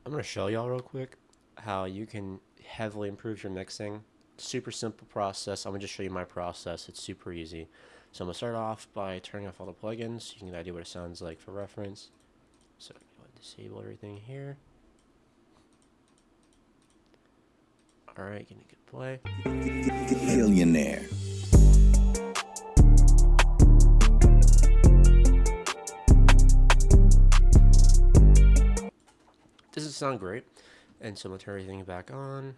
I'm going to show y'all real quick how you can heavily improve your mixing. Super simple process. I'm going to just show you my process. It's super easy. So I'm going to start off by turning off all the plugins. You can get an idea what it sounds like for reference. So go ahead and disable everything here. Alright, gonna get play. Billionaire. Doesn't sound great. And so I'm going to turn everything back on.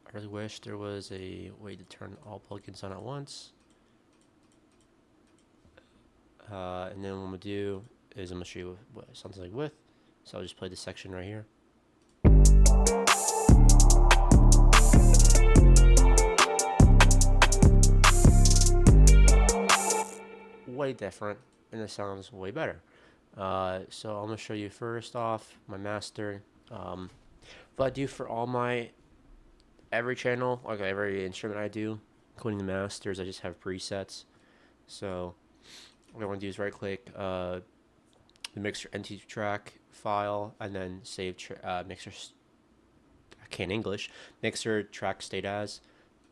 I really wish there was a way to turn all plugins on at once. And then what I'm going to do is I'm going to show you what it sounds like with. So I'll just play this section right here. Way different, and it sounds way better. So I'm going to show you first off my master. What I do for all my every channel, like every instrument I do, including the masters, I just have presets. So what I want to do is right click the mixer entity track file and then save mixer. I can't English. Mixer track state as,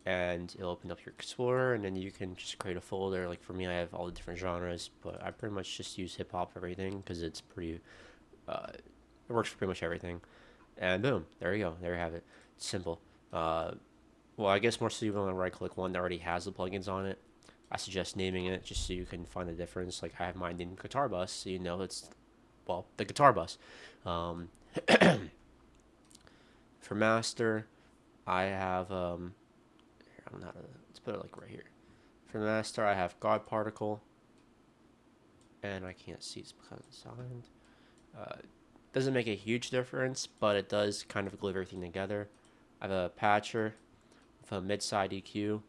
and it'll open up your Explorer, and then you can just create a folder. Like for me, I have all the different genres, but I pretty much just use hip hop for everything because it's pretty. It works for pretty much everything. And boom, there you go. There you have it. It's simple. Well, I guess more so you want to right click one that already has the plugins on it. I suggest naming it just so you can find the difference. Like I have mine named Guitar Bus, so you know it's, well, the Guitar Bus. For master, I have I'm not. Let's put it like right here. For master, I have God Particle, and I can't see it's because it's signed. Doesn't make a huge difference, but it does kind of glue everything together. I have a patcher with a mid-side EQ,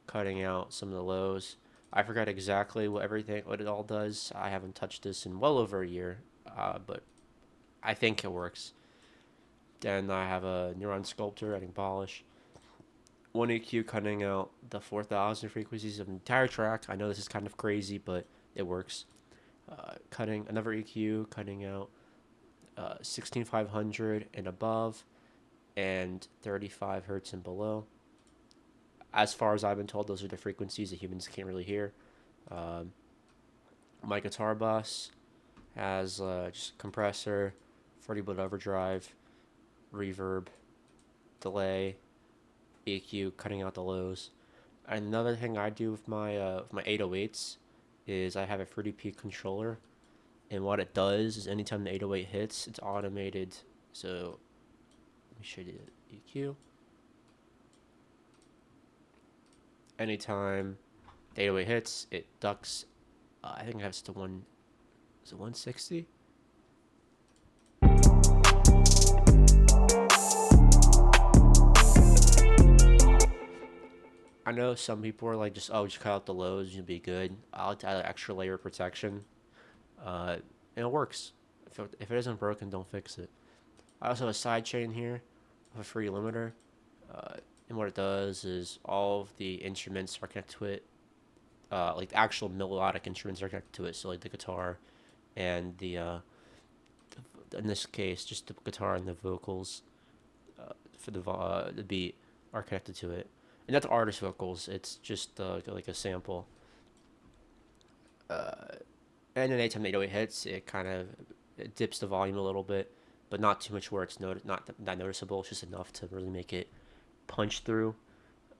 cutting out some of the lows. I forgot exactly what it all does. I haven't touched this in well over a year, but I think it works. Then I have a Neuron Sculptor adding polish. One EQ cutting out the 4,000 frequencies of an entire track. I know this is kind of crazy, but it works. Cutting another EQ, cutting out 16,500 and above, and 35 hertz and below. As far as I've been told, those are the frequencies that humans can't really hear. My Guitar Bus has just compressor, 40-bit overdrive, reverb, delay, EQ, cutting out the lows. Another thing I do with my 808s is I have a Fruity Peak controller, and what it does is anytime the 808 hits, it's automated. So let me show you the EQ. Anytime the 808 hits, it ducks. I think it has to one. Is it 160? I know some people are like, just cut out the lows, you'll be good. I like to add an extra layer of protection, and it works. If it isn't broken, don't fix it. I also have a side chain here of a free limiter, and what it does is all of the instruments are connected to it. Like the actual melodic instruments are connected to it, so like the guitar and in this case, just the guitar and the vocals for the beat are connected to it. And not the artist vocals, it's just like a sample. And then anytime the 808 hits, it dips the volume a little bit, but not too much where it's not that noticeable. It's just enough to really make it punch through.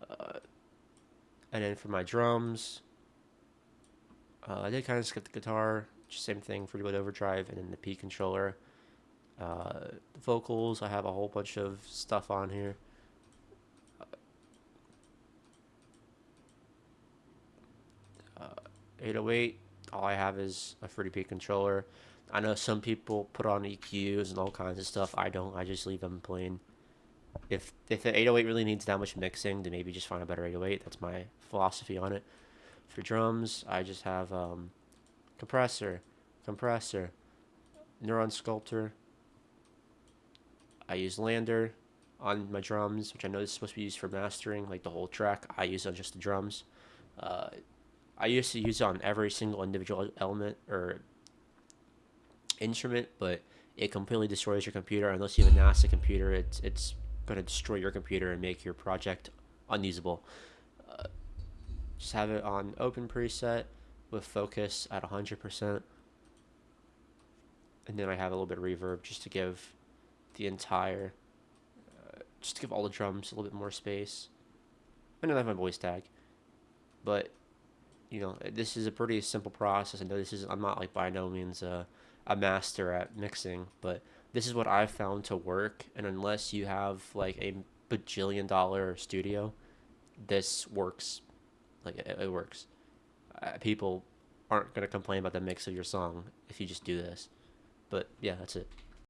And then for my drums, I did kind of skip the guitar. Just same thing for the overdrive, and then the P controller. The vocals, I have a whole bunch of stuff on here. 808, all I have is a Fruity Peak controller. I know some people put on EQs and all kinds of stuff. I don't. I just leave them plain. If the 808 really needs that much mixing, then maybe just find a better 808. That's my philosophy on it. For drums, I just have compressor, Neuron Sculptor. I use Lander on my drums, which I know is supposed to be used for mastering, like the whole track. I use it on just the drums. Uh, I used to use it on every single individual element or instrument, but it completely destroys your computer. Unless you have a NASA computer, it's gonna destroy your computer and make your project unusable. Just have it on open preset with focus at 100%, and then I have a little bit of reverb just to give the entire, just to give all the drums a little bit more space. And then I have my voice tag, but this is a pretty simple process. I know I'm not like by no means a master at mixing, but this is what I've found to work. And unless you have like a bajillion-dollar studio, this works. Like it works. People aren't gonna complain about the mix of your song if you just do this. But yeah, that's it.